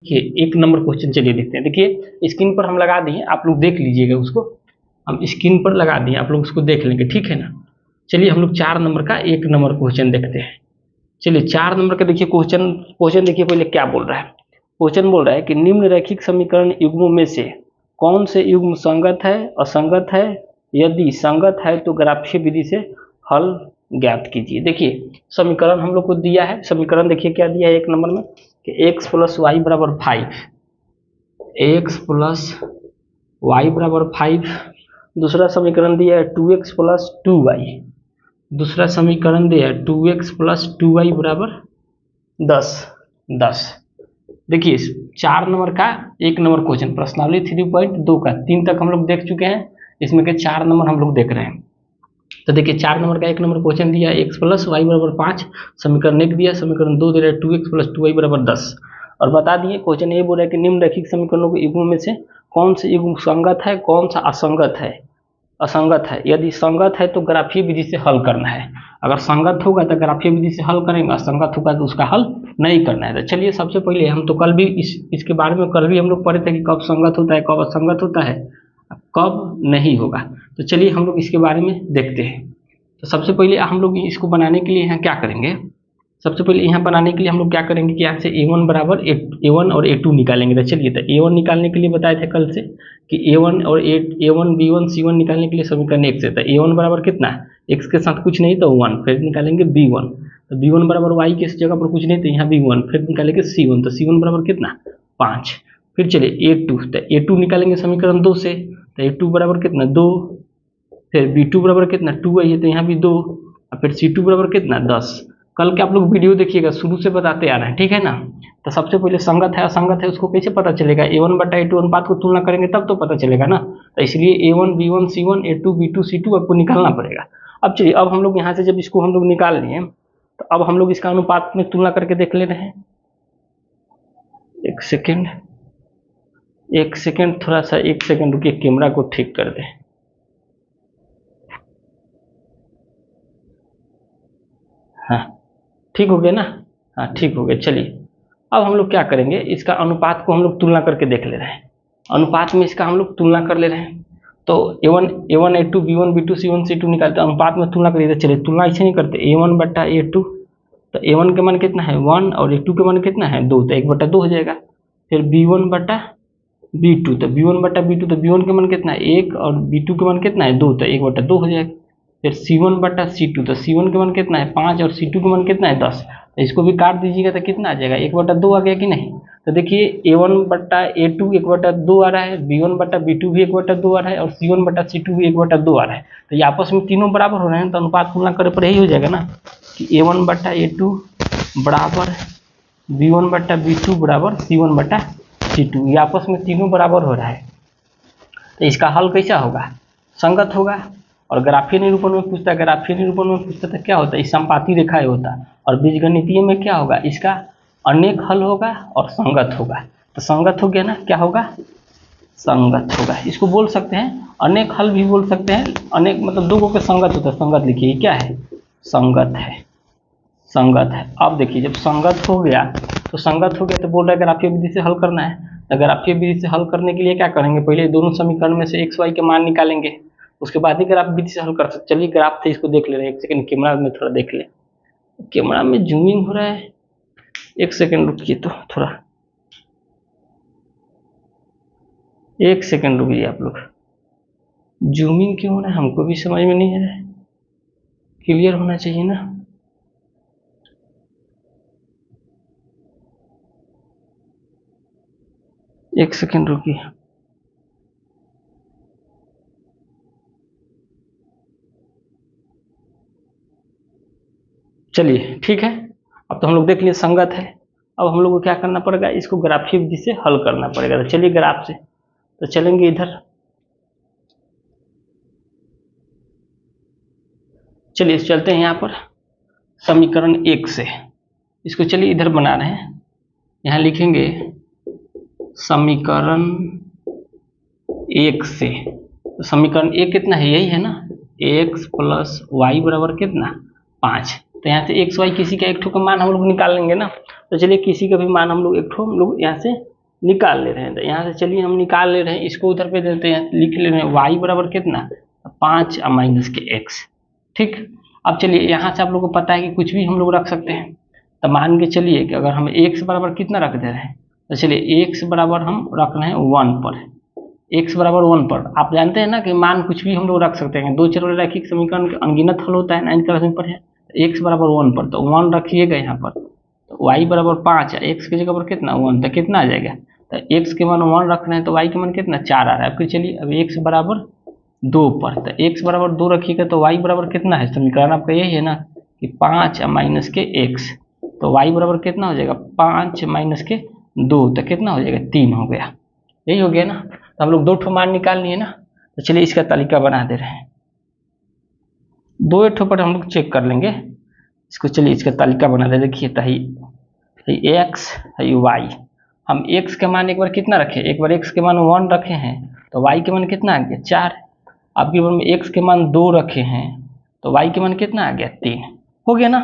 देखिए एक number question चलिए देखते हैं। देखिए स्क्रीन पर हम लगा दिए, आप लोग देख लीजिएगा उसको। हम स्क्रीन पर लगा दिए, आप लोग उसको देख लेंगे, ठीक है ना। चलिए हम लोग 4 नंबर का 1 नंबर क्वेश्चन देखते हैं। चलिए 4 नंबर का देखिए क्वेश्चन देखिए पहले क्या बोल रहा है। क्वेश्चन बोल रहा है कि निम्न रैखिक समीकरण युग्मों में से कौन से युग्म संगत है, असंगत है, यदि संगत है तो ग्राफीय विधि से हल ज्ञात कीजिए। देखिए समीकरण हम लोग को दिया है, समीकरण देखिए क्या दिया है 1 नंबर में कि x प्लस वाई बराबर 5, एक्स प्लस वाई बराबर 5। दूसरा समीकरण दिया है 2x प्लस 2y, दूसरा समीकरण दिया है 2x प्लस 2y बराबर 10। देखिए 4 नंबर का 1 नंबर क्वेश्चन प्रश्नावली 3.2 का 3 तक हम लोग देख चुके हैं, इसमें के 4 नंबर हम लोग देख रहे हैं। तो देखिए 4 नंबर का 1 नंबर क्वेश्चन दिया है x प्लस वाई बराबर 5, समीकरण 1 दिया, समीकरण 2 दे रहा है 2x प्लस 2y बराबर 10। और बता दिए क्वेश्चन ये बोल रहा है कि निम्न रैखिक समीकरणों के युग्मों में से कौन से युग्म संगत है, कौन सा असंगत है। यदि संगत है तो ग्राफीय विधि से हल करना है। अगर संगत होगा तो ग्राफीय विधि से हल करेंगे, असंगत होगा तो उसका हल नहीं करना है। तो चलिए सबसे पहले हम तो कल भी इसके बारे में कल भी हम लोग पढ़े थे कि कब संगत होता है, कब असंगत होता है, कब नहीं होगा। तो चलिए हम लोग इसके बारे में देखते हैं। तो सबसे पहले हम लोग इसको बनाने के लिए यहाँ क्या करेंगे, सबसे पहले यहाँ बनाने के लिए हम लोग क्या करेंगे कि यहाँ से a1 बराबर a1 और a2 निकालेंगे। तो चलिए तो a1 निकालने के लिए बताए थे कल से कि a1 और a1 b1 c1 निकालने के लिए समीकरण 1 से। तो a1 बराबर कितना, x के साथ कुछ नहीं तो 1, फिर निकालेंगे b1। तो b1 बराबर y की जगह पर कुछ नहीं तो यहाँ b1, फिर निकालेंगे c1। तो c1 बराबर कितना 5। फिर चलिए a2, तो a2 निकालेंगे समीकरण 2 से। तो a2 बराबर कितना 2, फिर b2 बराबर कितना 2 है तो यहाँ भी 2, और फिर c2 बराबर कितना 10। कल के आप लोग वीडियो देखिएगा, शुरू से बताते आ रहे हैं, ठीक है ना। तो सबसे पहले संगत है असंगत है उसको कैसे पता चलेगा, a1 बटा a2 अनुपात को तुलना करेंगे तब तो पता चलेगा ना। तो इसलिए a1 b1 c1 a2 b2 c2 आपको निकालना पड़ेगा। अब चलिए अब हम लोग यहाँ से जब इसको हम लोग निकाल लिए तो अब हम लोग इसका अनुपात में तुलना करके देख ले रहे हैं। एक सेकेंड थोड़ा सा 1 सेकेंड रुकिए, कैमरा को ठीक कर दे। हाँ ठीक हो गया ना, हाँ ठीक हो गया। चलिए अब हम लोग क्या करेंगे, इसका अनुपात को हम लोग तुलना करके देख ले रहे हैं। अनुपात में इसका हम लोग तुलना कर ले रहे हैं। तो a1 a2 b1 b2 c1 c2 निकालते अनुपात में तुलना करिए। चलिए तुलना ऐसे नहीं करते, a1 बटा a2, तो a1 के मान कितना है 1 और a2 के मान कितना है 2, तो 1 बटा 2 हो जाएगा। फिर b1 बटा b2, तो b1 बटा b2, तो b1 के मान कितना है 1 और b2 के मान कितना है 2, तो 1 बटा 2 हो जाएगा। फिर c1 बटा c2, तो c1 के मान कितना है 5 और c2 के मान कितना है 10, तो इसको भी काट दीजिएगा तो कितना आ जाएगा 1 बटा 2 आ गया कि नहीं। तो देखिए a1 बटा a2 1 बटा 2 आ रहा है, b1 बटा b2 भी 1 बटा 2 आ रहा है और c1 बटा c2 भी 1 बटा 2 आ रहा है। तो ये आपस में तीनों बराबर हो रहे हैं, तो अनुपात तुलना करे पर यही हो जाएगा ना कि a1 बटा a2 बराबर b1 बटा b2 बराबर c1 बटा c2, ये आपस में तीनों बराबर हो रहा है। तो इसका हल कैसा होगा, संगत होगा। और ग्राफीय निरूपण में पूछता है, ग्राफीय निरूपण में पूछता था क्या होता है, समपाती रेखाएं होता। और बीजगणितीय में क्या होगा, इसका अनेक हल होगा और संगत होगा। तो संगत हो गया ना, क्या होगा संगत होगा। इसको बोल सकते हैं अनेक हल भी बोल सकते हैं, अनेक मतलब दो के संगत होता है। संगत लिखिए क्या है, संगत है, संगत है। अब देखिए जब संगत हो गया तो बोल रहा है ग्राफीय विधि से हल करना है। तो ग्राफीय विधि से हल करने के लिए क्या करेंगे, पहले दोनों समीकरण में से x y के मान निकालेंगे, उसके बाद ही ग्राफ विधि से हल कर सकते। चलिए ग्राफ से इसको देख ले रहे हैं, 1 सेकंड कैमरा में थोड़ा देख ले, कैमरा में जूमिंग हो रहा है, 1 सेकंड रुकिए, तो थोड़ा 1 सेकंड रुकिए। आप लोग जूमिंग क्यों हो रहा है हमको भी समझ में नहीं आ रहा है, क्लियर होना चाहिए ना। एक सेकंड रुकिए। चलिए ठीक है, अब तो हम लोग देख लिए संगत है। अब हम लोग को क्या करना पड़ेगा, इसको ग्राफीय विधि से हल करना पड़ेगा। तो चलिए ग्राफ से तो चलेंगे इधर, चलिए चलते हैं यहाँ पर समीकरण 1 से। इसको चलिए इधर बना रहे हैं, यहाँ लिखेंगे समीकरण 1 से। तो समीकरण 1 कितना है, यही है ना, x प्लस वाई बराबर कितना 5। तो यहाँ से एक्स वाई किसी का एक ठो का मान हम लोग निकाल लेंगे ना। तो चलिए किसी का भी मान हम लोग एक ठो हम लोग यहाँ से निकाल ले रहे हैं। तो यहाँ से चलिए हम निकाल ले रहे हैं, इसको उधर पे देते हैं, लिख ले रहे हैं वाई बराबर कितना 5 माइनस के एक्स। ठीक, अब चलिए यहाँ से आप लोग को पता है कि कुछ भी हम लोग रख सकते हैं। तो मान के चलिए कि अगर हम एक्स बराबर कितना रख दे रहे हैं, तो चलिए एक्स बराबर हम रख रहे हैं 1 पर, एक्स बराबर 1 पर। आप जानते हैं ना कि मान कुछ भी हम लोग रख सकते हैं, दो चर वाले रैखिक समीकरण का अनगिनत हल होता है, 9 क्लास में पढ़े। एक्स बराबर 1 पर, तो 1 रखिएगा यहाँ पर, तो वाई बराबर 5 है, एक्स की जगह पर कितना 1, तो कितना आ जाएगा, तो एक्स के मान 1 रख रहे हैं तो वाई के मान कितना 4 आ रहा है। फिर चलिए अब एक्स बराबर 2 पर, तो एक्स बराबर 2 रखिएगा तो वाई बराबर कितना है, समीकरण आपका यही है ना कि 5 माइनस के एक्स, तो वाई बराबर कितना हो जाएगा 5 माइनस के 2, तो कितना हो जाएगा 3 हो गया। यही हो गया ना। तो हम लोग दो ठो मान निकाल लिए ना। तो चलिए इसका तालिका बना दे रहे हैं, दो ठो पर हम लोग चेक कर लेंगे इसको। चलिए इसका तालिका बना दे। देखिए तो एक्स है वाई, हम एक्स के मान एक बार कितना रखे, एक बार एक्स के मान 1 रखे हैं तो वाई के मान कितना आ गया 4। अब की बार में एक्स के मान 2 रखे हैं तो वाई के मान कितना आ गया 3। हो गया ना।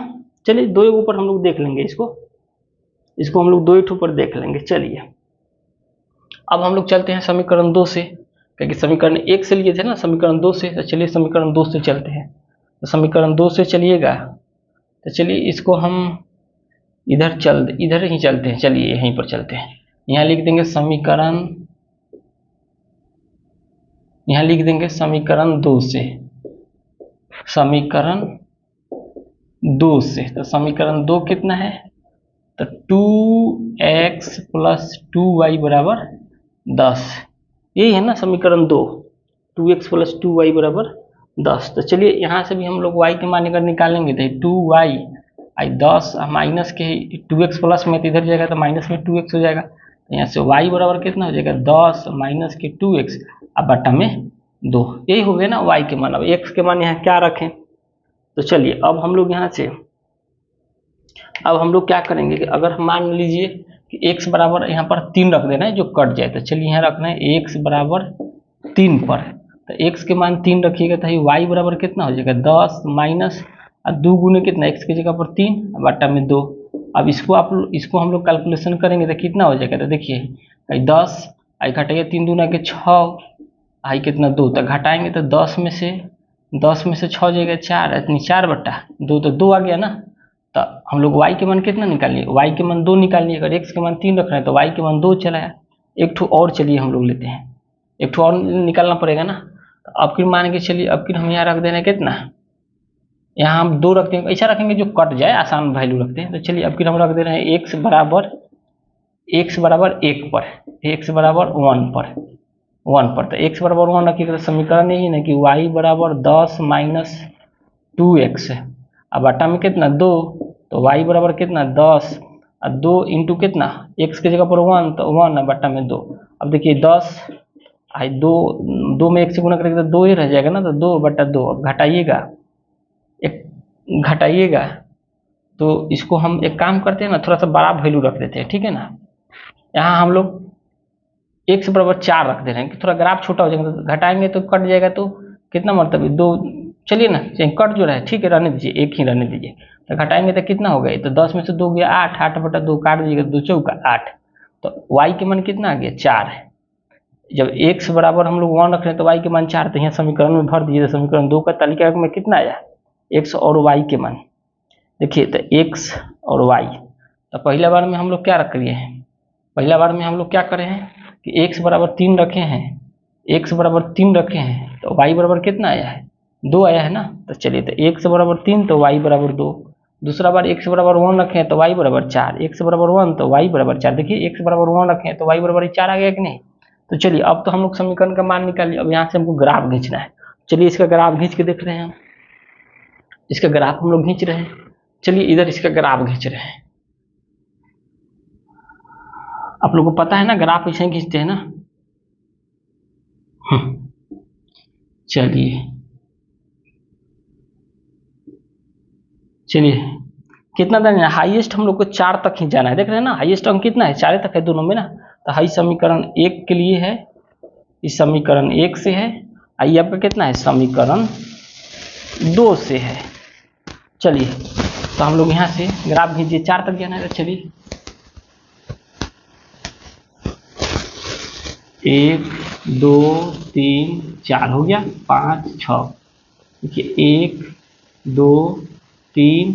चलिए दो ऊपर हम लोग देख लेंगे, इसको हम लोग दो ठो पर देख लेंगे। चलिए अब हम लोग चलते हैं समीकरण 2 से, क्योंकि समीकरण 1 से लिए थे ना समीकरण 2 से। तो चलिए समीकरण 2 से चलते हैं। तो समीकरण 2 से चलिएगा, तो चलिए इसको हम इधर ही चलते हैं। चलिए यहीं पर चलते हैं, यहाँ लिख देंगे समीकरण, यहाँ लिख देंगे समीकरण 2 से, समीकरण 2 से। तो समीकरण 2 कितना है, तो 2x + 2y बराबर 10, यही है ना समीकरण 2, 2x + 2y बराबर 10। तो चलिए यहाँ से भी हम लोग y के मान अगर निकालेंगे तो 2y 10 माइनस के 2x प्लस में तो इधर जाएगा तो माइनस में 2x हो जाएगा। तो यहाँ से y बराबर कितना हो जाएगा 10 माइनस के 2x अब बटा में 2, यही हो गया ना y के मान। अब x के मान यहाँ क्या रखें, तो चलिए अब हम लोग यहाँ से अब हम लोग क्या करेंगे कि अगर मान लीजिए कि x बराबर यहाँ पर 3 रख देना है जो कट जाए, तो चलिए यहाँ रखना है x बराबर 3 पर। तो x के मान 3 रखिएगा तो y बराबर कितना हो जाएगा 10 माइनस 2 गुने कितना x की जगह पर 3 बटा में 2। अब इसको हम लोग कैलकुलेशन करेंगे तो कितना हो जाएगा, तो देखिए 10 आई घटाइए 3 दूना के 6 आई कितना 2, तो घटाएंगे तो 10 में से 6 जाएगा 4, इतनी 4 बटा 2 तो 2 आ गया ना। तो हम लोग y के मान कितना निकाल लिए, y के मान 2 निकाल लिए। अगर x के मान 3 रख रहे हैं तो y के मान 2 चला है। एक ठो और चलिए हम लोग लेते हैं, एक ठो और निकालना पड़ेगा ना। तो अब फिर मान के चलिए अब फिर हम यहाँ रख देना कितना, यहाँ हम 2 रखते हैं, ऐसा रखेंगे जो कट जाए, आसान वैल्यू रखते हैं। तो चलिए अब फिर हम रख दे रहे हैं x बराबर 1 पर, x बराबर 1 पर। तो x बराबर 1 रखिएगा तो समीकरण यही ना कि y बराबर 10 माइनस 2x अब बटा में कितना 2, तो y बराबर कितना 10 और 2 इंटू कितना x की जगह पर 1 तो 1 बटा में 2। अब देखिए 10 आई 2 में 1 से गुना करेंगे तो 2 ही रह जाएगा ना, तो 2 बटा 2। अब घटाइएगा तो इसको हम एक काम करते हैं ना, थोड़ा सा बड़ा वैल्यू रख देते हैं, ठीक है ना। यहाँ हम लोग x बराबर 4 रख दे रहे हैं कि थोड़ा ग्राफ छोटा हो जाएगा, तो घटाएंगे तो कट जाएगा, तो कितना मतलब 2, चलिए ना कट जो रहा है ठीक है रहने दीजिए, एक ही रहने दीजिए। तो घटाएंगे तो कितना हो गया, तो 10 में से 2 गया 8, 8 बटा 2 काट दीजिएगा, 2 चौका 8। तो y के मान कितना आ गया 4 है। जब x बराबर हम लोग 1 रख रहे हैं तो y के मान 4, तो यहाँ समीकरण में भर दीजिए। समीकरण 2 का तालिका में कितना आया x और y के मान, देखिए तो x और y। तो पहला बार में हम लोग क्या रख लिए हैं, पहला बार में हम लोग क्या करे हैं कि x बराबर 3 रखे हैं, x बराबर 3 रखे हैं तो y बराबर कितना आया है 2 आया है ना। तो चलिए तो x बराबर 3 तो y बराबर 2। दूसरा बार x बराबर 1 रखे हैं तो y बराबर 4, x बराबर 1 तो y बराबर 4। देखिए x बराबर 1 रखे हैं तो y बराबर 4 आ गया कि नहीं। तो चलिए अब तो हम लोग समीकरण का मान निकालिए। अब यहाँ से हमको ग्राफ खींचना है। चलिए इसका ग्राफ खींच के देख रहे हैं हम, इसका ग्राफ हम लोग खींच रहे हैं। चलिए इधर इसका ग्राफ खींच रहे हैं। आप लोगों को पता है ना ग्राफ ऐसे खींचते हैं ना। चलिए कितना देना है, हाईएस्ट हम लोग को 4 तक ही जाना है। देख रहे हैं ना हाईएस्ट अंक कितना है 4 तक है दोनों में ना। तो हाई समीकरण 1 के लिए है, इस समीकरण 1 से है, आई आपका कितना है समीकरण 2 से है। चलिए तो हम लोग यहाँ से ग्राफ खींचिए, 4 तक जाना है। चलिए 1 2 3 4 हो गया, 5 6। देखिए 1 2 3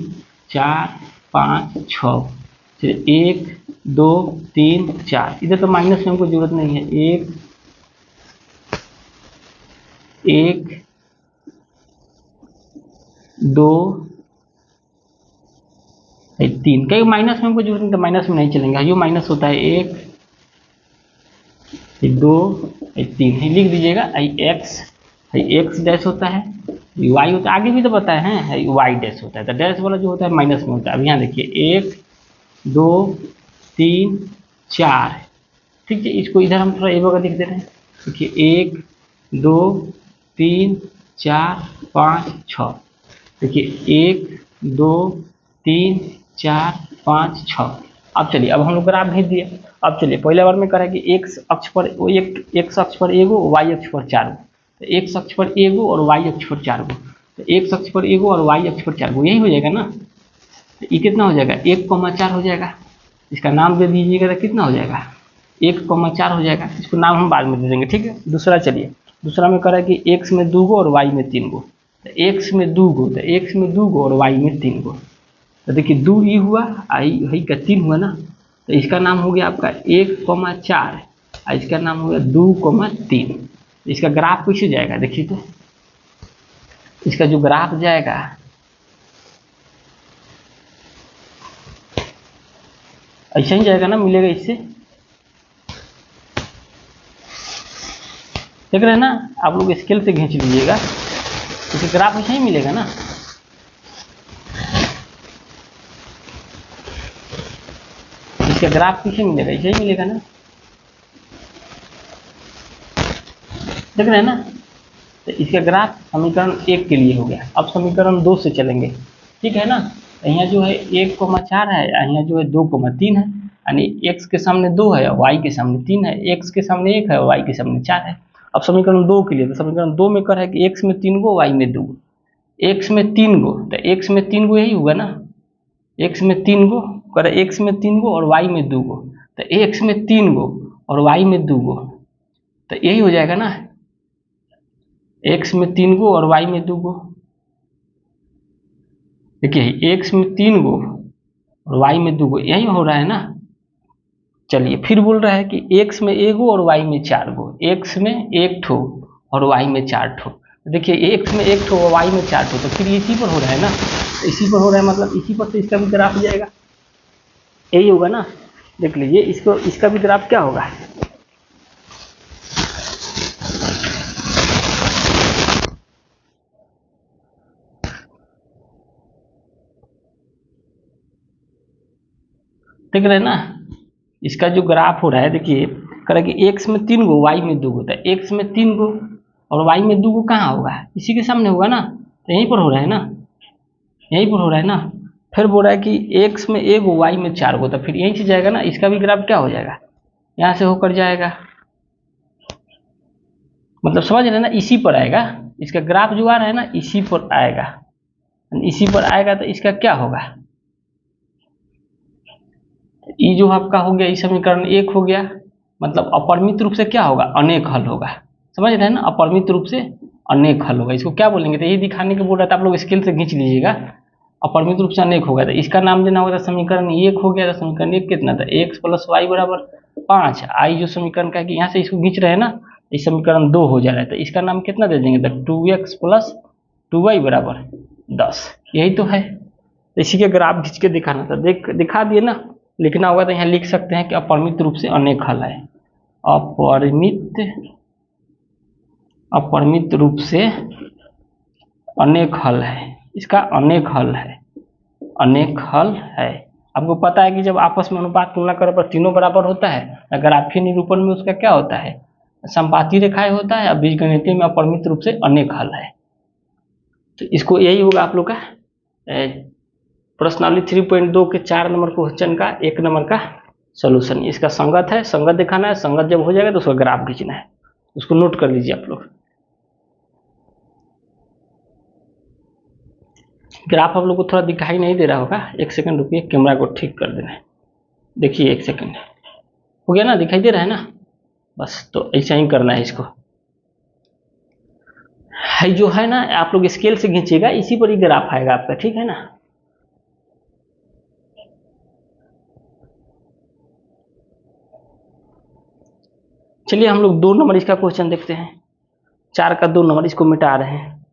4 5 6, फिर 1 2 3 4। इधर तो माइनस में हमको जरूरत नहीं है। 1 2 3, कई माइनस में हमको जरूरत नहीं, तो माइनस में नहीं चलेंगे। यो माइनस होता है 1 2 3, लिख दीजिएगा। एक्स डैश होता है, वाई होता है, आगे भी तो बताए हैं वाई डैश होता है। तो डैश वाला जो होता है माइनस में होता है। अब यहाँ देखिए 1 2 3 4, ठीक है। इसको इधर हम थोड़ा ए वगैरह लिख दे रहे हैं। देखिए 1 2 3 4 5 6। देखिए 1 2 3 4 5 6। अब चलिए, अब हम लोग ग्राफ भेज दिए। अब चलिए पहले बार में करें कि एक्स अक्ष पर एक्स अक्ष पर एगो, वाई अक्ष पर 4 गो। तो एक्स अक्ष पर एगो और वाई अक्ष पर 4 गो। तो एक्स अक्ष पर एगो और वाई अक्ष पर 4 गो, यही हो जाएगा ना। तो ये कितना हो जाएगा, 1,4 हो जाएगा। इसका नाम दे दीजिएगा तो कितना हो जाएगा, 1,4 हो जाएगा। इसको नाम हम बाद में दे देंगे, ठीक है। दूसरा चलिए, दूसरा में करें कि एक्स में 2 गो और वाई में 3 गो। तो एक्स में 2 गो, तो एक्स में 2 गो और वाई में 3 गो। तो देखिए 2 ही हुआ, आई का 3 हुआ ना। तो इसका नाम हो गया आपका 1,4, और इसका नाम हो गया 2,3। इसका ग्राफ कैसे जाएगा देखिए, तो इसका जो ग्राफ जाएगा ऐसा ही जाएगा ना, मिलेगा इससे। देख रहे हैं ना, आप लोग स्केल से खींच लीजिएगा, इसका ग्राफ ऐसा ही मिलेगा ना। इसका ग्राफ किसे मिलेगा, ऐसे ही मिलेगा ना। देख रहे हैं ना। तो इसका ग्राफ समीकरण 1 के लिए हो गया। अब समीकरण 2 से चलेंगे, ठीक है ना। तो यहाँ जो है 1,4 है, यहाँ जो है 2,3 है। यानी x के सामने 2 है, y के सामने 3 है। x के सामने 1 है, y के सामने 4 है। अब समीकरण 2 के लिए, तो समीकरण 2 में कर है कि x में 3 गो, y में 2 गो। x में 3 गो, तो x में 3 गो यही होगा ना। x में 3 गो कर, x में 3 गो और y में 2 गो। तो x में 3 गो और y में 2 गो, तो यही हो जाएगा ना। x में 3 गो और y में 2 गो। देखिए x में 3 गो और y में 2 गो, यही हो रहा है ना। चलिए फिर बोल रहा है कि x में 1 गो और y में 4 गो। x में 1 ठो और y में 4 ठो। देखिए x में 1 ठो और y में 4 ठो, तो फिर इसी पर हो रहा है ना। तो इसी पर हो रहा है, मतलब इसी पर, तो इसका भी ग्राफ जाएगा, यही होगा ना। देख लीजिए इसको, इसका भी ग्राफ क्या होगा। देख रहे हैं ना, इसका जो ग्राफ हो रहा है, देखिए करें कि x में 3 गो, y में 2 गो। तो x में 3 गो और y में 2 गो कहाँ होगा, इसी के सामने होगा ना। तो यहीं पर हो रहा है ना, यहीं पर हो रहा है ना। फिर बोल रहा है कि x में 1 गो, y में 4 गो, तो फिर यहीं से जाएगा ना। इसका भी ग्राफ क्या हो जाएगा, यहाँ से होकर जाएगा। मतलब समझ रहे हैं ना, इसी पर आएगा। इसका ग्राफ जो आ रहा है ना, इसी पर आएगा। इसी पर आएगा तो इसका क्या होगा, ये जो आपका हो गया, इस समीकरण 1 हो गया। मतलब अपरिमित रूप से क्या होगा, अनेक हल होगा। समझ रहे हैं ना, अपरिमित रूप से अनेक हल होगा। इसको क्या बोलेंगे, तो यही दिखाने के बोल रहा था, आप लोग स्केल से खींच लीजिएगा। अपरिमित रूप से अनेक होगा, तो इसका नाम देना होगा। समीकरण 1 हो गया। तो समीकरण 1 कितना था, x प्लस वाई बराबर 5। आई जो समीकरण का, कि यहाँ से इसको खींच रहे हैं ना, इस समीकरण 2 हो जा रहा है। तो इसका नाम कितना दे देंगे, तो 2x प्लस 2y बराबर 10। यही तो है। तो इसी के ग्राफ खींच के दिखाना था, दिखा दिए ना। लिखना होगा तो यहाँ लिख सकते हैं कि अपरिमित रूप से अनेक हल है। अपरिमित रूप से अनेक हल है, इसका अनेक हल है, अनेक हल है। आपको पता है कि जब आपस में अनुपात तुलना करने पर तीनों बराबर होता है, ग्राफीय निरूपण में उसका क्या होता है, संपाती रेखाएं होता है। और बीजगणितीय में अपरिमित रूप से अनेक हल है। तो इसको यही होगा आप लोग का प्रश्नावली 3.2 के 4 नंबर क्वेश्चन का 1 नंबर का सॉल्यूशन। इसका संगत है, संगत दिखाना है। संगत जब हो जाएगा तो उसका ग्राफ खींचना है। उसको नोट कर लीजिए आप लोग। ग्राफ आप लोग को थोड़ा दिखाई नहीं दे रहा होगा, एक सेकंड रुकिए, कैमरा को ठीक कर देना है। देखिए एक सेकंड, हो गया ना, दिखाई दे रहा है ना? बस तो ऐसा ही करना है इसको। है जो है ना, आप लोग स्केल से खींचिएगा, इसी पर ही ग्राफ आएगा आपका, ठीक है ना? चलिए हम लोग 2 नंबर इसका क्वेश्चन देखते हैं। 4 का 2 नंबर, इसको मिटा रहे हैं।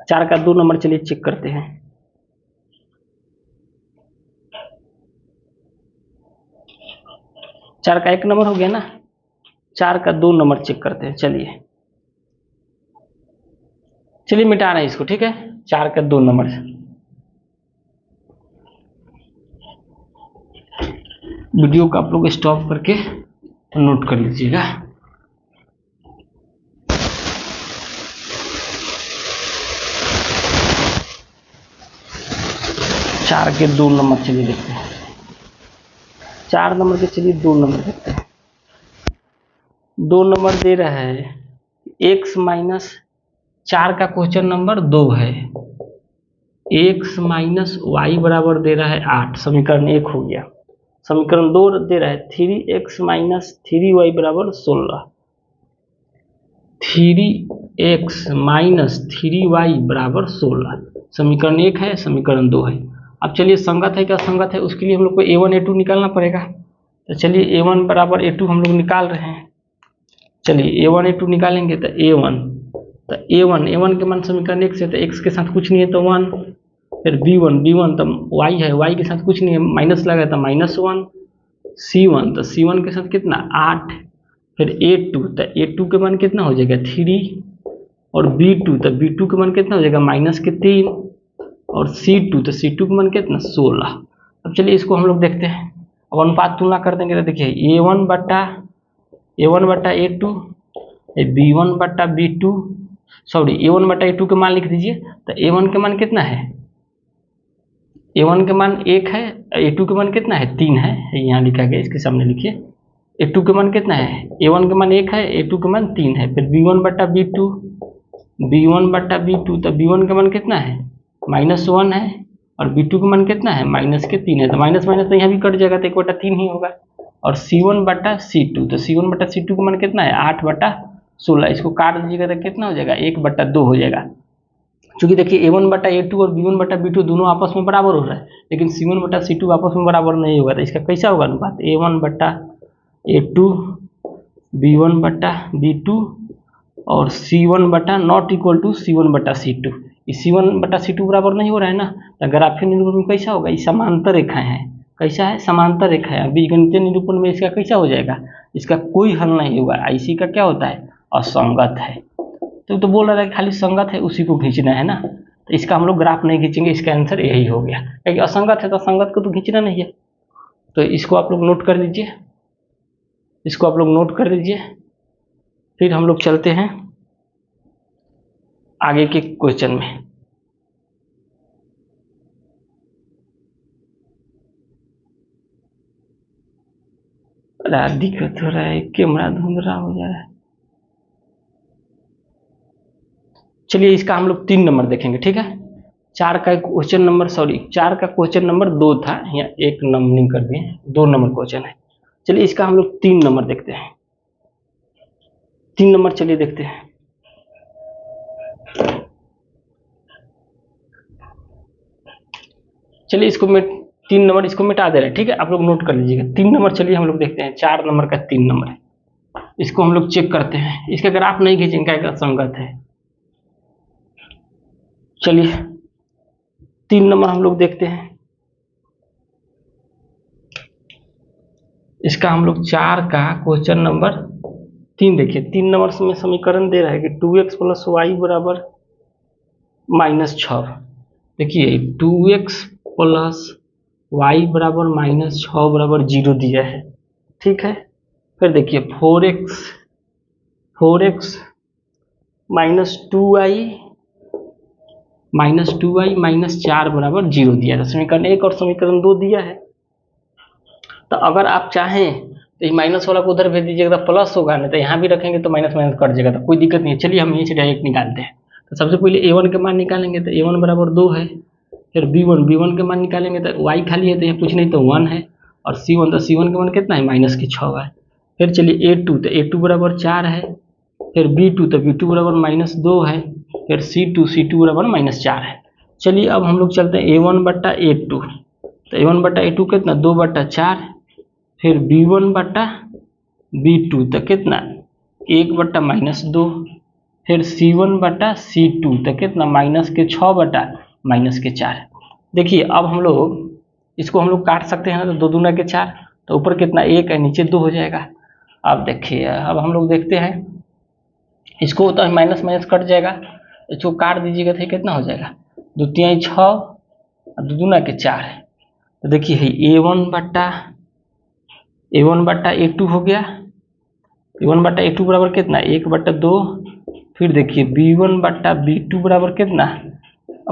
4 का 2 नंबर चलिए चेक करते हैं। चार का 1 नंबर हो गया ना, 4 का 2 नंबर चेक करते हैं। चलिए मिटा रहे हैं इसको, ठीक है? 4 का 2 नंबर, वीडियो को आप लोग स्टॉप करके नोट कर लीजिएगा। चार के 2 नंबर चलिए देखते हैं। 4 नंबर के चलिए 2 नंबर देखते हैं। 2 नंबर दे रहा है x माइनस 4 का क्वेश्चन नंबर 2 है, x माइनस वाई बराबर दे रहा है 8, समीकरण 1 हो गया। समीकरण 2 दे रहा है 3x माइनस 3y बराबर 16, 3x माइनस 3y बराबर 16, समीकरण 1 है, समीकरण 2 है। अब चलिए संगत है क्या असंगत है, उसके लिए हम लोग को a1 a2 निकालना पड़ेगा। तो चलिए a1 बराबर a2 हम लोग निकाल रहे हैं। चलिए a1 a2 निकालेंगे तो a1 के मान समीकरण 1 से, तो x के साथ कुछ नहीं है तो 1, फिर b1 तो y है, y के साथ कुछ नहीं है, माइनस लगा तो -1, c1 तो c1 के साथ कितना 8, फिर a2 तो a2 के मान कितना हो जाएगा 3, और b2 तो b2 के मान कितना हो जाएगा -3, और c2 तो c2 के मान कितना 16। अब चलिए इसको हम लोग देखते हैं। अब अनुपात तुलना कर देंगे तो देखिए a1 बट्टा a2, b1 बट्टा b2, सॉरी a1 बट्टा a2 के मान लिख दीजिए। तो a1 के मान कितना है, a1 के मान 1 है, a2 के मान कितना है 3 है, यहाँ लिखा गया, इसके सामने लिखिए। a2 के मान कितना है, a1 के मान 1 है, a2 के मान 3 है, फिर b1 बट्टा b2, तो b1 के मान कितना है -1 है, और b2 का मान कितना है -3 है, तो माइनस माइनस तो यहाँ भी कट जाएगा, तो 1/3 ही होगा। और c1 बट्टा c2, तो c1 बट्टा c2 का मान कितना है 8/16, इसको काट दीजिएगा तो कितना हो जाएगा 1/2 हो जाएगा। क्योंकि देखिए a1 बट्टा a2 और b1 बट्टा b2 दोनों आपस में बराबर हो रहा है, लेकिन c1 बट्टा c2 आपस में बराबर नहीं होगा, तो इसका कैसा होगा अनुपात, a1 बट्टा a2, b1 बट्टा b2, और c1 बटा नॉट इक्वल टू c1 बटा c2। इस c1 बटा c2 बराबर नहीं हो रहा है ना, तो ग्राफीय निरूपण में कैसा होगा, ये समांतर रेखाएं हैं, कैसा है समांतर रेखा है। बीजगणितीय निरूपण में इसका कैसा हो जाएगा, इसका कोई हल नहीं होगा, इसी का क्या होता है असंगत है। तो बोल रहा है खाली संगत है उसी को खींचना है ना, तो इसका हम लोग ग्राफ नहीं खींचेंगे, इसका आंसर यही हो गया, क्योंकि असंगत है तो असंगत को तो खींचना नहीं है। तो इसको आप लोग नोट कर लीजिए, इसको आप लोग नोट कर लीजिए। फिर हम लोग चलते हैं आगे के क्वेश्चन में। दिक्कत हो रहा है, कैमरा धुंधला हो जा रहा है। चलिए इसका हम लोग 3 नंबर देखेंगे, ठीक है? 4 का क्वेश्चन नंबर, सॉरी 4 का क्वेश्चन नंबर 2 था, यहाँ 1 नंबरिंग कर दिए, 2 नंबर क्वेश्चन है। चलिए इसका हम लोग 3 नंबर देखते हैं। 3 नंबर चलिए देखते हैं। चलिए इसको मैं 3 नंबर इसको मिटा दे रहे हैं, ठीक है? आप लोग नोट कर लीजिएगा। 3 नंबर चलिए हम लोग देखते हैं। 4 नंबर का 3 नंबर है, इसको हम लोग चेक करते हैं। इसका ग्राफ नहीं खींचेंगे, क्या संगत है। चलिए 3 नंबर हम लोग देखते हैं। इसका हम लोग 4 का क्वेश्चन नंबर 3 देखिए। 3 नंबर में समीकरण दे रहा है कि 2x प्लस वाई बराबर -6। देखिए 2x प्लस वाई बराबर -6 बराबर 0 दिया है, ठीक है? फिर देखिए 4x माइनस 2y -4 बराबर 0 दिया है। समीकरण 1 और समीकरण 2 दिया है। तो अगर आप चाहें तो ये माइनस वाला को उधर भेज दीजिएगा तो प्लस होगा, नहीं तो यहाँ भी रखेंगे तो माइनस माइनस कट जाएगा, तो कोई दिक्कत नहीं है। चलिए हम यहीं से डायरेक्ट निकालते हैं। तो सबसे पहले a1 के मान निकालेंगे तो a1 बराबर 2 है। फिर b1 के मान निकालेंगे तो y खाली है तो यहाँ कुछ नहीं तो 1 है। और c1 तो c1 का मान कितना है -6 है। फिर चलिए a2 तो a2 बराबर 4 है। फिर b2 तो b2 बराबर -2 है। फिर c2 बराबर -4 है। चलिए अब हम लोग चलते हैं a1 बट्टा a2। तो a1 बट्टा a2 कितना 2 बट्टा 4। फिर b1 बट्टा b2 तो कितना 1 बट्टा -2। फिर c1 बट्टा c2 तो कितना -6 बट्टा -4। देखिए अब हम लोग इसको हम लोग काट सकते हैं ना, तो 2 दूना के 4, तो ऊपर कितना 1 है नीचे 2 हो जाएगा। अब देखिए अब हम लोग देखते हैं इसको, तो माइनस माइनस कट जाएगा, इसको काट दीजिएगा तो कितना हो जाएगा 2 तिहाई 6 और 2 दूना के 4 है। तो देखिए a1 बट्टा a2 हो गया। a1 बट्टा a2 बराबर कितना 1 बट्टा 2। फिर देखिए b1 बट्टा b2 बराबर कितना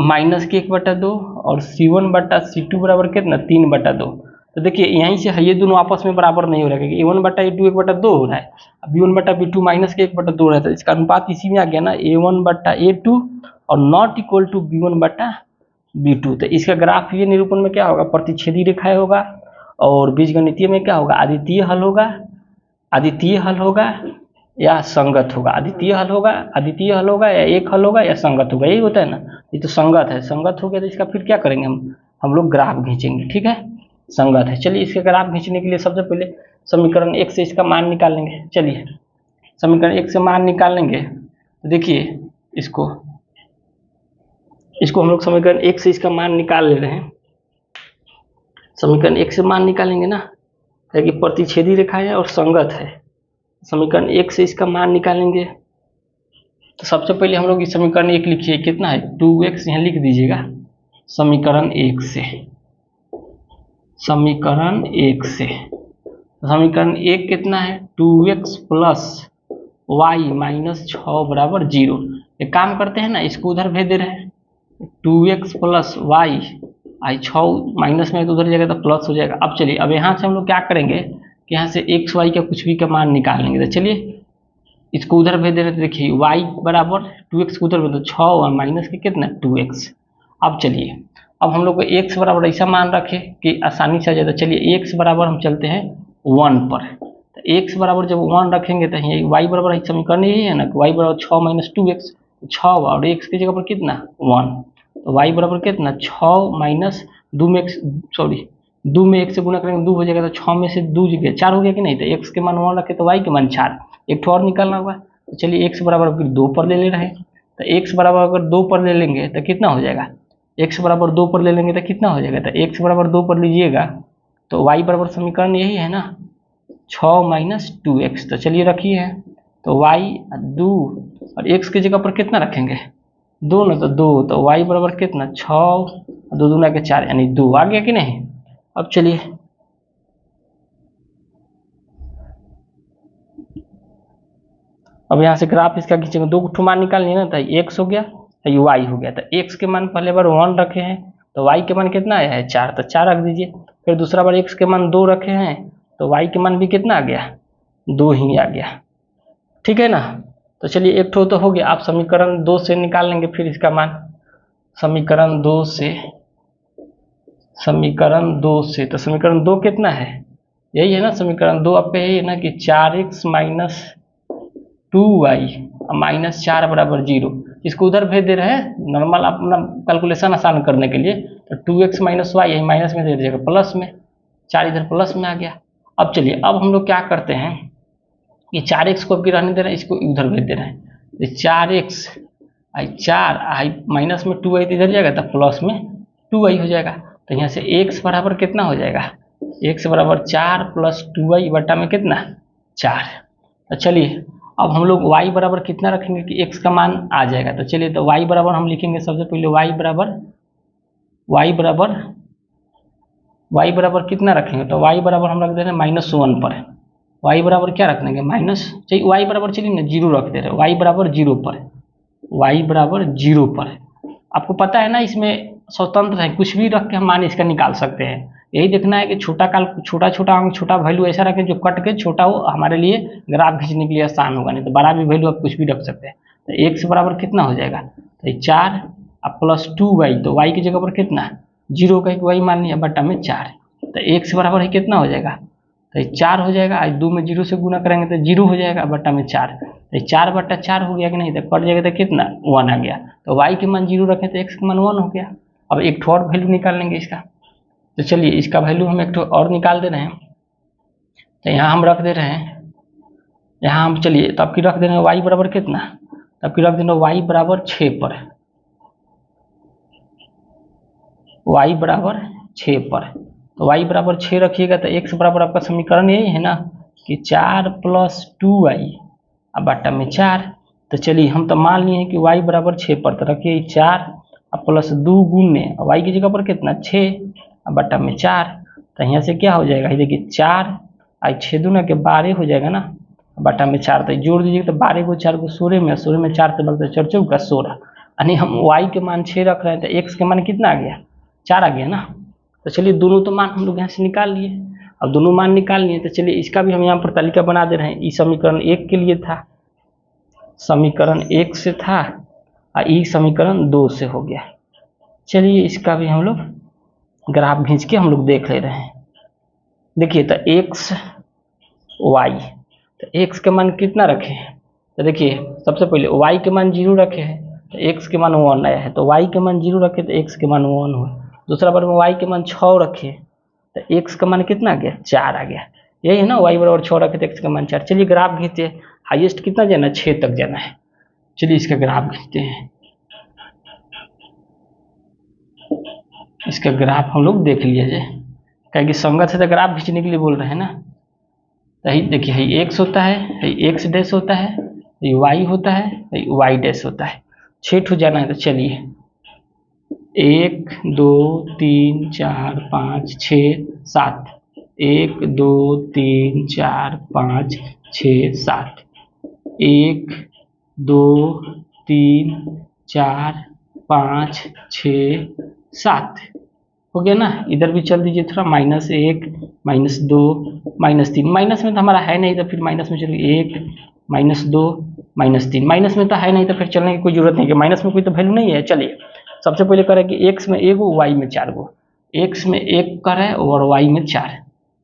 -1 बट्टा 2। और c1 बट्टा c2 बराबर कितना 3 बट्टा 2। तो देखिए यहीं से ये दोनों आपस में बराबर नहीं हो रहा है, क्योंकि a1 बट्टा a2 1 बट्टा 2 हो रहा है, b1 बट्टा b2 -1 बट्टा 2 रहता है। इसका अनुपात इसी में आ गया ना, a1 बट्टा a2 और नॉट इक्वल टू b1 बट्टा b2। तो इसका ग्राफ ये निरूपण में क्या होगा, प्रतिच्छेदी रेखाएं होगा। और बीजगणितीय में क्या होगा, अद्वितीय हल होगा या संगत होगा। अद्वितीय हल होगा या एक हल होगा या संगत होगा, यही होता है ना। ये तो संगत है, संगत हो गया तो इसका फिर क्या करेंगे हम लोग ग्राफ खींचेंगे, ठीक है, संगत है। चलिए इसके ग्राफ खींचने के लिए सबसे पहले समीकरण 1 से इसका मान निकाल लेंगे। चलिए समीकरण 1 से मान निकाल लेंगे तो देखिए इसको हम लोग समीकरण 1 से इसका मान निकाल ले रहे हैं। समीकरण 1 से मान निकालेंगे ना, कि प्रतिच्छेदी रेखा है और संगत है। समीकरण 1 से इसका मान निकालेंगे तो सबसे पहले हम लोग इस समीकरण 1 लिखिए, कितना है 2x, यहाँ लिख दीजिएगा समीकरण 1 से। समीकरण 1 कितना है 2x प्लस y -6 बराबर 0। एक काम करते हैं ना, इसको उधर भेज दे रहे हैं, 2x प्लस y 6 माइनस में तो उधर जाएगा तो प्लस हो जाएगा। अब चलिए अब यहाँ से हम लोग क्या करेंगे कि यहाँ से x y का कुछ भी का मान निकाल लेंगे। तो चलिए इसको उधर भेज दे रहे, तो देखिए y बराबर 2x को उधर भेज दो 6 और माइनस के कितना 2x। अब चलिए अब हम लोग को x बराबर ऐसा मान रखे कि आसानी से आ जाए। तो चलिए x बराबर हम चलते हैं 1 पर। तो x बराबर जब 1 रखेंगे तो ये y बराबर समीकरण यही है ना कि y बराबर 6 - 2x, 6 और x की जगह पर कितना 1। तो y बराबर कितना 6 माइनस 2 में x से गुना करेंगे 2 हो जाएगा। तो 6 में से 2 जगह 4 हो गया कि नहीं। तो x के मान 1 रखे तो y के मान 4, एक ठो और निकालना होगा। तो चलिए x बराबर फिर 2 पर ले रहे हैं। तो x बराबर अगर 2 पर ले लेंगे तो कितना हो जाएगा, x बराबर 2 पर ले लेंगे तो कितना हो जाएगा। तो x बराबर 2 पर लीजिएगा तो y बराबर समीकरण यही है ना 6 - 2x। तो चलिए रखिए, तो y 2 और x की जगह पर कितना रखेंगे 2 ना, तो 2, तो y बराबर कितना 6 2 दूना के 4 यानी 2 आ गया कि नहीं। अब चलिए अब यहाँ से ग्राफ इसका खींचेंगे, 2 ठो मान निकाल लिया ना, तो x हो गया y हो गया। तो x के मान पहले बार 1 रखे हैं तो y के मान कितना आया है 4, तो 4 रख दीजिए। फिर दूसरा बार x के मान 2 रखे हैं तो y के मान भी कितना आ गया 2 ही आ गया, ठीक है ना। तो चलिए एक ठो तो हो गया। आप समीकरण 2 से निकाल लेंगे फिर इसका मान। समीकरण 2 से तो समीकरण 2 कितना है, यही है ना समीकरण 2 आपका यही है ना कि 4x - 2y -4 बराबर 0। इसको उधर भेज दे रहे हैं नॉर्मल अपना कैलकुलेशन आसान करने के लिए। तो 2x - y यही माइनस में दे दीजिएगा प्लस में, 4 इधर प्लस में आ गया। अब चलिए अब हम लोग क्या करते हैं कि 4x को भी रहने दे रहे हैं, इसको उधर भेज दे रहे हैं। 4x 4 माइनस में 2y तो इधर जाएगा तो प्लस में 2y हो जाएगा। तो यहाँ से x बराबर कितना हो जाएगा, x बराबर 4 + 2y बटा में कितना 4। तो चलिए अब हम लोग y बराबर कितना रखेंगे कि x का मान आ जाएगा। तो चलिए तो y बराबर हम लिखेंगे सबसे पहले y बराबर कितना रखेंगे। तो y बराबर हम रख दे रहे हैं -1 पर। y बराबर क्या रख देंगे चाहिए y बराबर चलिए ना 0 रख दे रहे हैं, y बराबर 0 पर। y बराबर 0 पर आपको पता है ना, इसमें स्वतंत्र है, कुछ भी रख के हम मान इसका निकाल सकते हैं। यही देखना है कि छोटा अंक छोटा वैल्यू ऐसा रखें जो कट के छोटा हो, हमारे लिए ग्राफ खींचने के लिए आसान होगा। नहीं तो बड़ा भी वैल्यू आप कुछ भी रख सकते हैं। तो x बराबर कितना हो जाएगा तो 4 अब प्लस 2y, तो y की जगह पर कितना 0 का y मान लिया बटा में 4, तो x बराबर है कितना हो जाएगा, तो 4 हो जाएगा। आज 2 में 0 से गुना करेंगे तो 0 हो जाएगा बटा में 4, तो 4 बटा 4 हो गया कि नहीं, तो कट जाएगा तो कितना 1 आ गया। तो y के मान 0 रखें तो x के मान 1 हो गया। अब एक ठो और वैल्यू निकाल लेंगे इसका, तो चलिए इसका वैल्यू हम एक ठो और निकाल दे रहे हैं। तो यहाँ हम रख दे रहे हैं, यहाँ हम चलिए तब की रख दे रहे हैं y बराबर कितना, तब की रख देना y बराबर 6 पर, y बराबर 6 पर। तो y बराबर 6 रखिएगा तो x बराबर आपका समीकरण यही है ना कि 4 + 2y अब बटा में 4। तो चलिए हम तो मान लिए हैं कि y बराबर 6 पर, तो रखिए 4 अब प्लस 2 गुने y की जगह पर कितना 6 अब बटा में 4। तो यहाँ से क्या हो जाएगा, देखिए 4 और 6 दूना के 12 हो जाएगा ना बटा में 4, तो जोड़ दीजिएगा तो 12 को 4 को 16 में, 16 में 4 से बढ़ता 4 चौका 16, यानी हम y के मान 6 रख रहे हैं तो x के मान कितना आ गया 4 आ गया ना। तो चलिए दोनों तो मान हम लोग यहाँ से निकाल लिए। अब दोनों मान निकाल लिए तो चलिए इसका भी हम यहाँ पर तालिका बना दे रहे हैं। ई समीकरण 1 के लिए था, समीकरण 1 से था और ई समीकरण 2 से हो गया। चलिए इसका भी हम लोग ग्राफ खींच के हम लोग देख ले रहे हैं। देखिए तो x y, तो x के मान कितना रखे हैं, तो देखिए सबसे पहले y के मान 0 रखे हैं तो x के मान 1 आया है, तो y के मान 0 रखे तो x के मान 1 हुआ। दूसरा बार में y के मान 6 रखे तो x का मान कितना आ गया 4 आ गया। यही है ना, y बराबर 6 रखे तो x का मान 4। चलिए ग्राफ खींचते हैं, हाईएस्ट कितना जाना 6 तक जाना है। चलिए इसका ग्राफ खींचते हैं, इसका ग्राफ हम लोग देख लिया जाए, क्योंकि संगत से तो ग्राफ खींचने के लिए बोल रहे हैं ना। तो देखिए ये x होता है, ये x डैश होता है, ये y होता है, ये y डैश होता है। 6 ठो जाना है तो चलिए 1 2 3 4 5 6 7, 1 2 3 4 5 6 7, 1 2 3 4 5 6 7 हो गया ना। इधर भी चल दीजिए थोड़ा, -1 -2 -3, माइनस में तो हमारा है नहीं तो फिर माइनस में चलिए 1 -2 -3, माइनस में तो है नहीं तो फिर चलने की कोई जरूरत नहीं है, माइनस में कोई तो वैल्यू नहीं है। चलिए सबसे पहले करें कि x में 1 y में 4 गो, x में 1 करे और y में 4,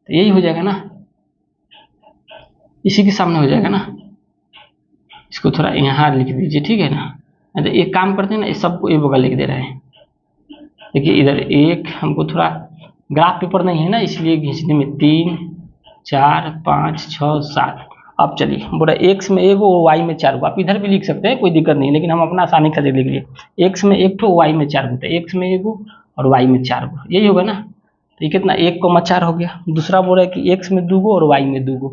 तो यही हो जाएगा ना, इसी के सामने हो जाएगा ना। इसको थोड़ा यहाँ लिख दीजिए, ठीक है ना। तो एक काम करते हैं ना, इस सबको एक बगल लिख दे रहे हैं। देखिए इधर एक हमको थोड़ा ग्राफ पेपर नहीं है ना, इसलिए खींचने में 3 4 5 6 7। अब चलिए बोला x में 1 और y में 4 गो, आप इधर भी लिख सकते हैं कोई दिक्कत नहीं, लेकिन हम अपना आसानी से लिख लिए। x में 1 ठो y में 4 गो, तो x में 1 और y में 4 गो, यही होगा ना। तो ये कितना 1,4 हो गया। दूसरा बोल रहा है कि x में 2 गो और y में 2 गो,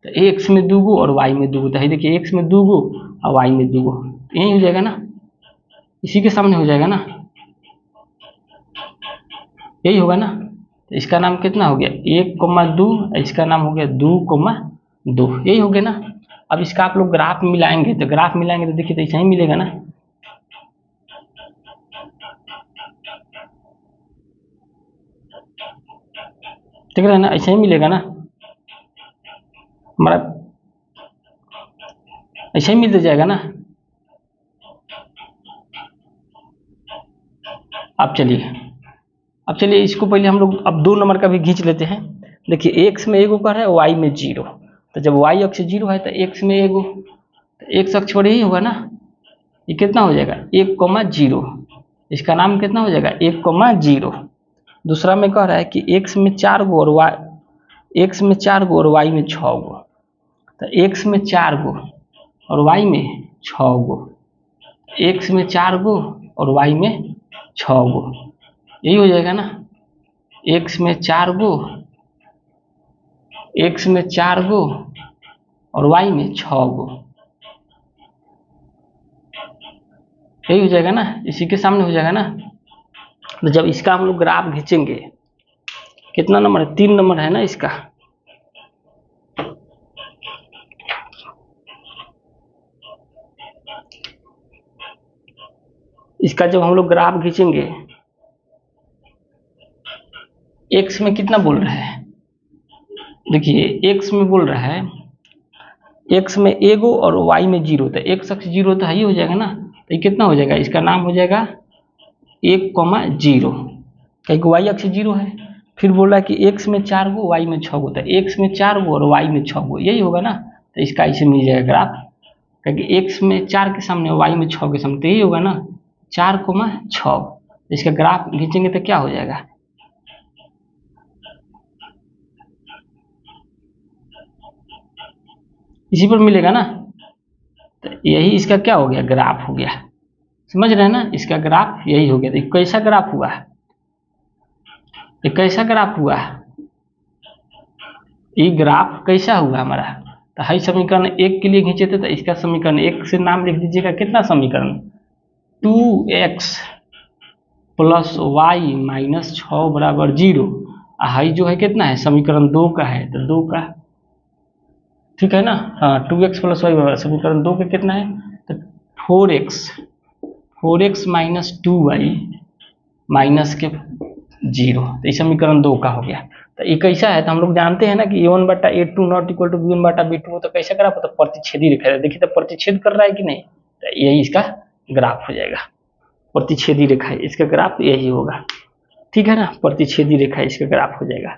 तो x में 2 गो और y में 2 गो, तो देखिए x में 2 गो और y में 2 गो, यही हो जाएगा ना, इसी के सामने हो जाएगा ना, यही होगा ना। तो इसका नाम कितना हो गया 1,2, इसका नाम हो गया 2,2, यही हो गया ना। अब इसका आप लोग ग्राफ मिलाएंगे, तो ग्राफ मिलाएंगे तो देखिए तो ऐसा ही मिलेगा ना। ठीक है ना, ऐसा ही मिलेगा ना हमारा, ऐसा ही मिलते जाएगा ना। अब चलिए इसको पहले हम लोग अब 2 नंबर का भी खींच लेते हैं। देखिए x में 1 कर है, y में 0, तो जब y अक्ष 0 है तो x में 1, तो x अक्ष पर यही होगा ना। ये कितना हो जाएगा 1,0, इसका नाम कितना हो जाएगा 1,0। दूसरा में कह रहा है कि x में 4 गो और x में 4 गो और y में 6 गो, तो x में 4 गो और y में 6 गो, x में 4 गो और y में 6 गो, यही हो जाएगा ना। x में 4 गो, x में 4 गो और y में 6 गो, यही हो जाएगा ना, इसी के सामने हो जाएगा ना। तो जब इसका हम लोग ग्राफ खींचेंगे, कितना नंबर है 3 नंबर है ना इसका। इसका जब हम लोग ग्राफ खींचेंगे, x में कितना बोल रहा है, देखिए x में बोल रहा है x में 1 और y में 0, तो x अक्ष 0 तो ही हो जाएगा ना। तो ये कितना हो जाएगा, इसका नाम हो जाएगा 1,0, क्योंकि वाई अक्ष 0 है। फिर बोल रहा है कि x में 4 गो y में 6 गो, तो x में 4 गो और y में 6 गो, यही होगा ना। तो इसका इसे मिल जाएगा ग्राफ, क्योंकि x में 4 के सामने y में 6 के सामने, तो यही होगा ना 4,6। इसका ग्राफ खींचेंगे तो क्या हो जाएगा, इसी पर मिलेगा ना। तो यही इसका क्या हो गया, ग्राफ हो गया, समझ रहे हैं ना। इसका ग्राफ यही हो गया। तो कैसा ग्राफ हुआ, ये कैसा ग्राफ हुआ, ये ग्राफ कैसा हुआ हमारा। तो हाई समीकरण 1 के लिए खींचे थे, तो इसका समीकरण 1 से नाम लिख दीजिएगा, कितना समीकरण 2x प्लस वाई माइनस 6 बराबर 0। हाई जो है कितना है, समीकरण 2 का है, तो 2 का, ठीक है ना। हाँ 2x प्लस वाई बराबर समीकरण 2 का कितना है, तो 4x माइनस 2y माइनस के 0। तो ये समीकरण 2 का हो गया। तो ये कैसा है, तो हम लोग जानते हैं ना कि a1/a2 not equal to b1/b2, तो कैसा ग्राफ होता है, प्रतिच्छेदी रेखा है। देखिए तो प्रतिच्छेद कर रहा है कि नहीं, तो यही इसका ग्राफ हो जाएगा, प्रतिच्छेदी रेखा है, इसका ग्राफ यही होगा, ठीक है ना। प्रतिच्छेदी रेखा इसका ग्राफ हो जाएगा।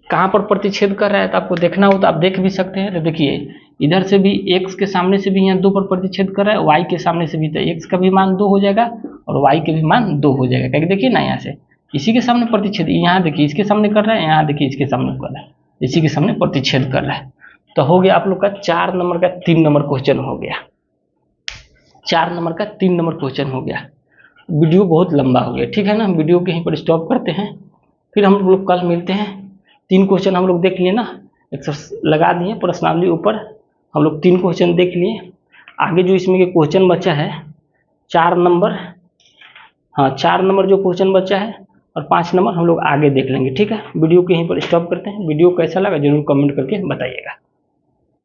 कहाँ पर प्रतिच्छेद कर रहा है, तो आपको देखना हो तो आप देख भी सकते हैं। तो देखिए इधर से भी x के सामने से भी यहाँ 2 पर प्रतिच्छेद कर रहा है, y के सामने से भी, तो x का भी मान 2 हो जाएगा और y के भी मान 2 हो जाएगा। क्योंकि देखिए ना यहाँ से इसी के सामने प्रतिच्छेद, यहाँ देखिए इसके सामने कर रहा है, यहाँ देखिए इसके सामने कर रहा है, इसी के सामने प्रतिच्छेद कर रहा है। तो हो गया आप लोग का 4 नंबर का 3 नंबर क्वेश्चन हो गया, 4 नंबर का 3 नंबर क्वेश्चन हो गया। वीडियो बहुत लंबा हो गया, ठीक है ना। वीडियो के यहीं पर स्टॉप करते हैं, फिर हम लोग कल मिलते हैं। 3 क्वेश्चन हम लोग देख लिए ना, एक्सरसाइज लगा दिए प्रश्नावली ऊपर, हम लोग 3 क्वेश्चन देख लिए। आगे जो इसमें के क्वेश्चन बचा है 4 नंबर, हाँ 4 नंबर जो क्वेश्चन बचा है और 5 नंबर हम लोग आगे देख लेंगे, ठीक है। वीडियो को यहीं पर स्टॉप करते हैं। वीडियो कैसा लगा जरूर कमेंट करके बताइएगा।